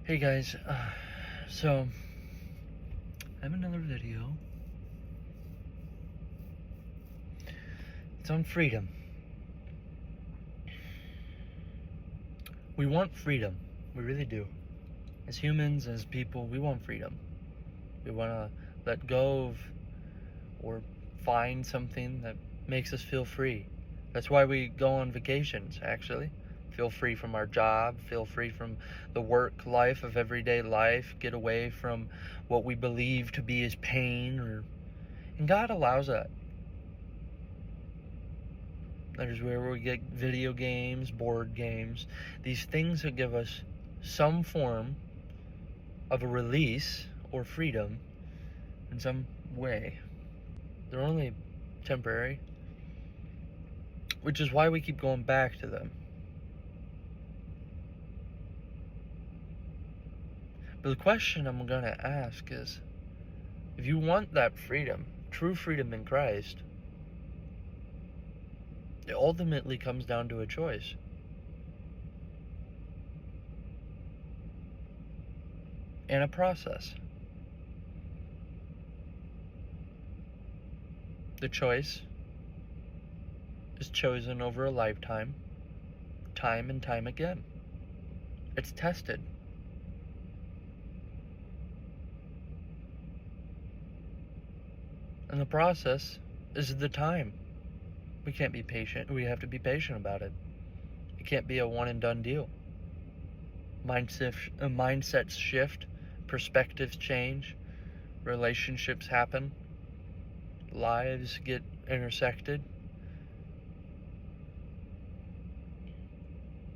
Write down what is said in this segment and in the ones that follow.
Hey guys, so I have another video. It's on freedom. We want freedom. We really do. As humans, as people, we want freedom. We want to let go of or find something that makes us feel free. That's why we go on vacations, actually. Feel free from our job, feel free from the work life of everyday life, get away from what we believe to be as pain, and God allows that. That is where we get video games, board games, these things that give us some form of a release or freedom in some way. They're only temporary, which is why we keep going back to them. But the question I'm going to ask is, if you want that freedom, true freedom in Christ, it ultimately comes down to a choice. And a process. The choice is chosen over a lifetime, time and time again. It's tested. And the process is the time. We can't be patient. We have to be patient about it. It can't be a one and done deal. Mindsets shift, perspectives change, relationships happen, lives get intersected.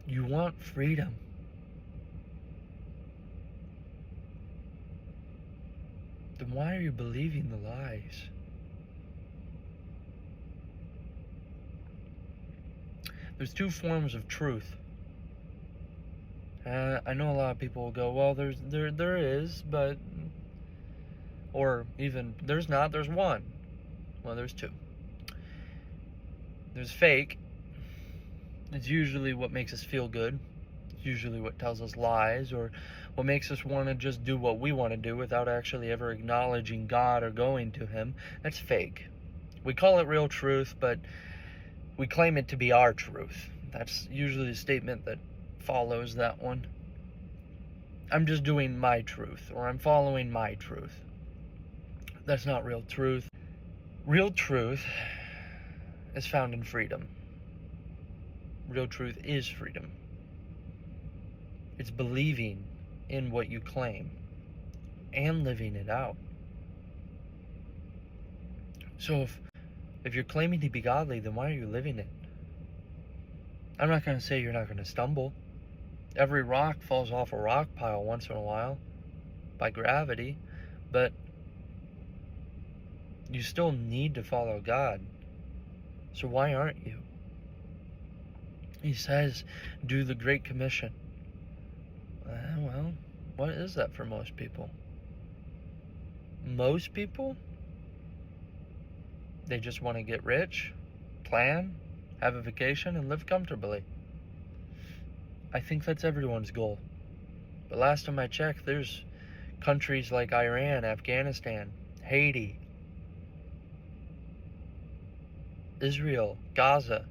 You want freedom. Then why are you believing the lies? There's two forms of truth. I know a lot of people will go, well, there is, but, or even, there's not, there's one. Well, there's two. There's fake. It's usually what makes us feel good. It's usually what tells us lies, or what makes us want to just do what we want to do without actually ever acknowledging God or going to Him. That's fake. We call it real truth, but we claim it to be our truth. That's usually a statement that follows that one. I'm just doing my truth, or I'm following my truth. That's not real truth. Real truth is found in freedom. Real truth is freedom. It's believing in what you claim and living it out. So if you're claiming to be godly, then why are you living it? I'm not going to say you're not going to stumble. Every rock falls off a rock pile once in a while by gravity, but you still need to follow God. So why aren't you? He says, do the Great Commission. Well, what is that for most people? Most people? They just want to get rich, plan, have a vacation, and live comfortably. I think that's everyone's goal. But last time I checked, there's countries like Iran, Afghanistan, Haiti, Israel, Gaza,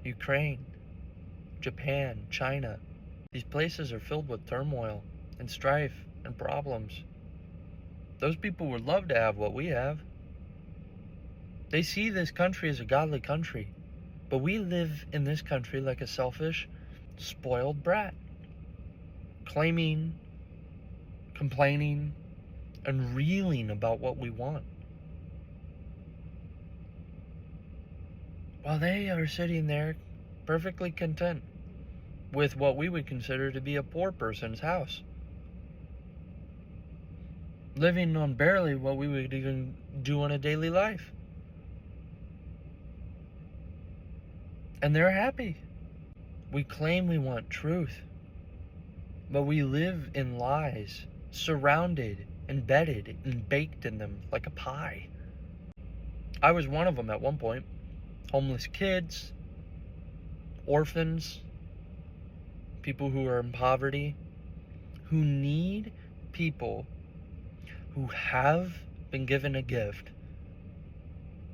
Ukraine, Japan, China. These places are filled with turmoil and strife and problems. Those people would love to have what we have. They see this country as a godly country, but we live in this country like a selfish, spoiled brat, claiming, complaining, and reeling about what we want, while they are sitting there perfectly content with what we would consider to be a poor person's house, living on barely what we would even do in a daily life. And they're happy. We claim we want truth, but we live in lies, surrounded, embedded, and baked in them like a pie. I was one of them at one point. Homeless kids, orphans, people who are in poverty, who need people who have been given a gift,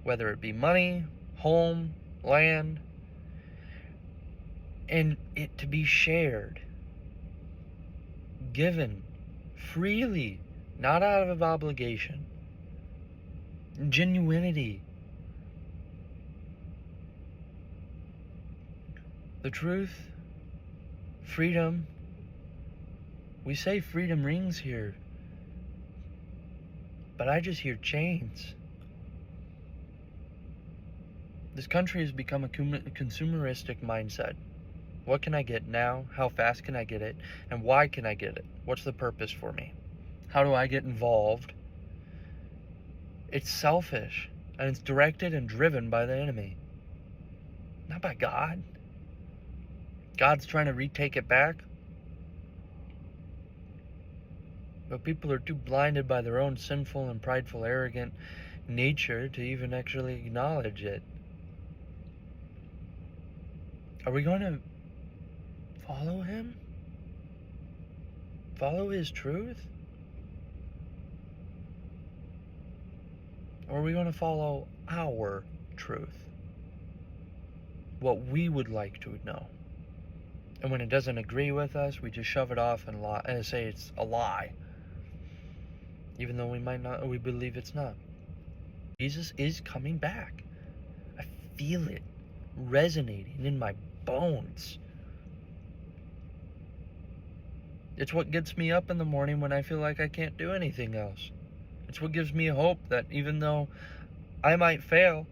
whether it be money, home, land, and it to be shared, given freely, not out of obligation, genuinity. The truth, freedom. We say freedom rings here, but I just hear chains. This country has become a consumeristic mindset. What can I get now? How fast can I get it? And why can I get it? What's the purpose for me? How do I get involved? It's selfish, and it's directed and driven by the enemy, not by God. God's trying to retake it back, but people are too blinded by their own sinful and prideful, arrogant nature to even actually acknowledge it. Are we going to follow him? Follow his truth? Or are we going to follow our truth? What we would like to know. And when it doesn't agree with us, we just shove it off and say it's a lie. Even though we believe it's not. Jesus is coming back. I feel it resonating in my bones. It's what gets me up in the morning when I feel like I can't do anything else. It's what gives me hope that even though I might fail,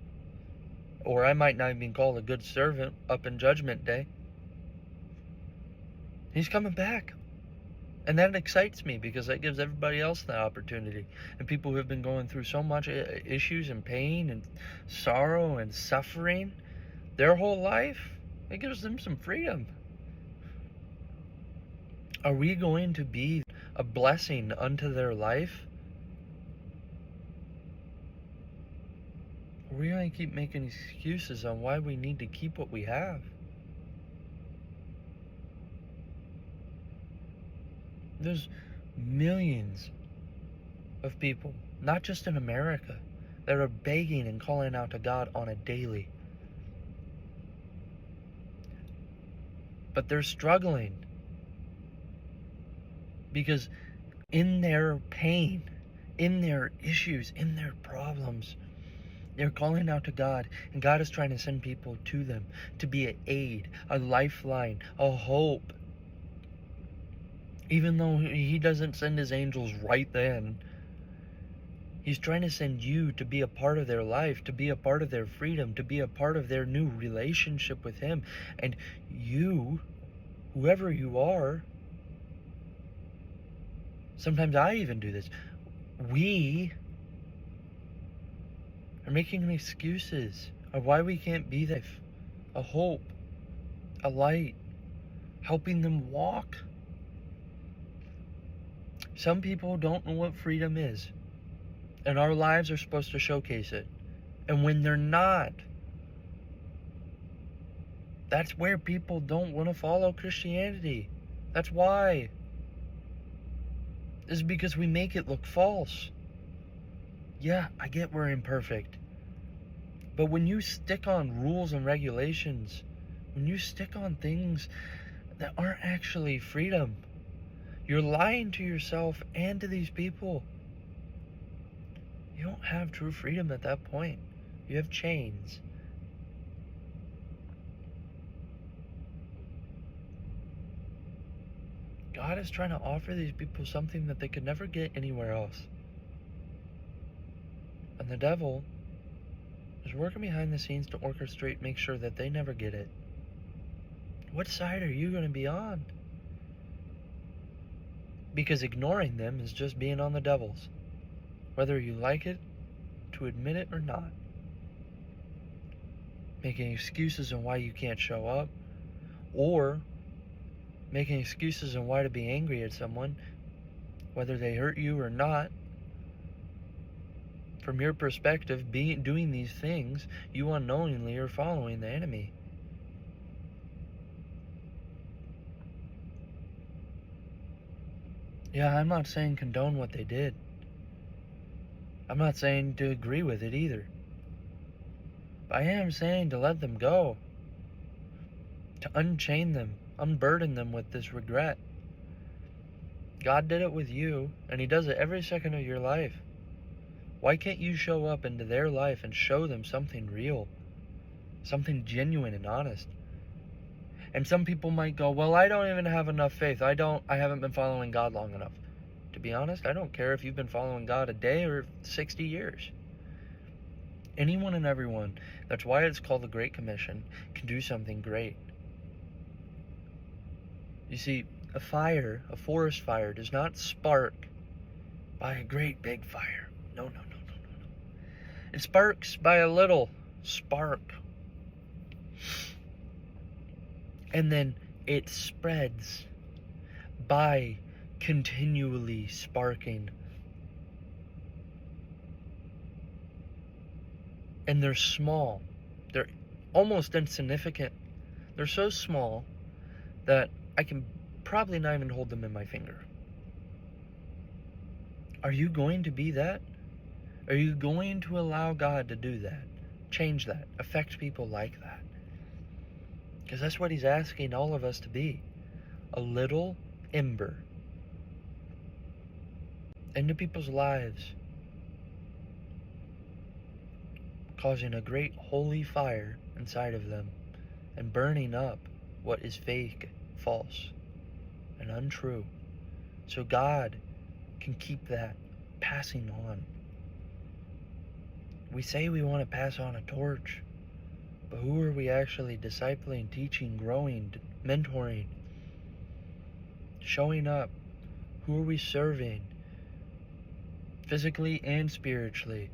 or I might not even called a good servant up in Judgment Day, he's coming back. And that excites me because that gives everybody else the opportunity. And people who have been going through so much issues and pain and sorrow and suffering their whole life, it gives them some freedom. Are we going to be a blessing unto their life? Or are we going to keep making excuses on why we need to keep what we have? There's millions of people, not just in America, that are begging and calling out to God on a daily. But they're struggling because in their pain, in their issues, in their problems, they're calling out to God, and God is trying to send people to them to be an aid, a lifeline, a hope. Even though he doesn't send his angels right then, he's trying to send you to be a part of their life, to be a part of their freedom, to be a part of their new relationship with him. And you, whoever you are, sometimes I even do this, we are making excuses of why we can't be there. A hope, a light, helping them walk. Some people don't know what freedom is, and our lives are supposed to showcase it. And when they're not, that's where people don't want to follow Christianity. That's why. This is because we make it look false. Yeah, I get we're imperfect. But when you stick on rules and regulations, when you stick on things that aren't actually freedom, you're lying to yourself and to these people. You don't have true freedom at that point. You have chains. God is trying to offer these people something that they could never get anywhere else. And the devil is working behind the scenes to orchestrate, make sure that they never get it. What side are you going to be on? Because ignoring them is just being on the devil's, whether you like it to admit it or not. Making excuses on why you can't show up, or making excuses on why to be angry at someone, whether they hurt you or not. From your perspective, doing these things, you unknowingly are following the enemy. Yeah, I'm not saying condone what they did. I'm not saying to agree with it either. But I am saying to let them go. To unchain them, unburden them with this regret. God did it with you, and He does it every second of your life. Why can't you show up into their life and show them something real? Something genuine and honest? And some people might go, well, I don't even have enough faith. I haven't been following God long enough. To be honest, I don't care if you've been following God a day or 60 years. Anyone and everyone, that's why it's called the Great Commission, can do something great. You see, a fire, a forest fire, does not spark by a great big fire. No. It sparks by a little spark. And then it spreads by continually sparking. And they're small. They're almost insignificant. They're so small that I can probably not even hold them in my finger. Are you going to be that? Are you going to allow God to do that? Change that? Affect people like that? Because that's what He's asking all of us to be. A little ember into people's lives, causing a great holy fire inside of them and burning up what is fake, false, and untrue, so God can keep that passing on. We say we want to pass on a torch, but who are we actually discipling, teaching, growing, mentoring, showing up? Who are we serving? Physically and spiritually.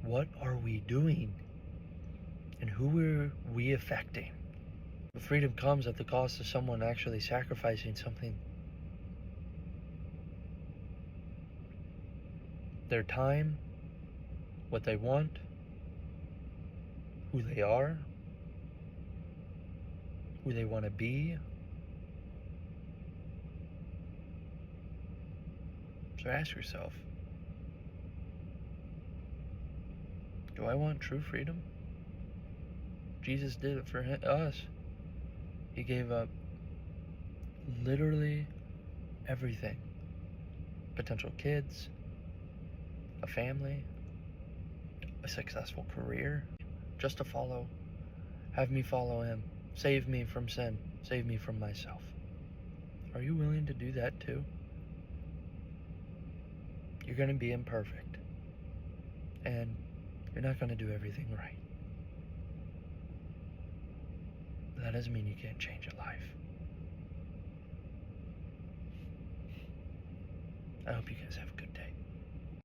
What are we doing? And who are we affecting? But freedom comes at the cost of someone actually sacrificing something. Their time, what they want, who they are, who they want to be. So ask yourself, do I want true freedom? Jesus did it for us. He gave up literally everything. Potential kids, a family, a successful career, just to have me follow Him. Save me from sin. Save me from myself. Are you willing to do that too? You're going to be imperfect. And you're not going to do everything right. But that doesn't mean you can't change a life. I hope you guys have a good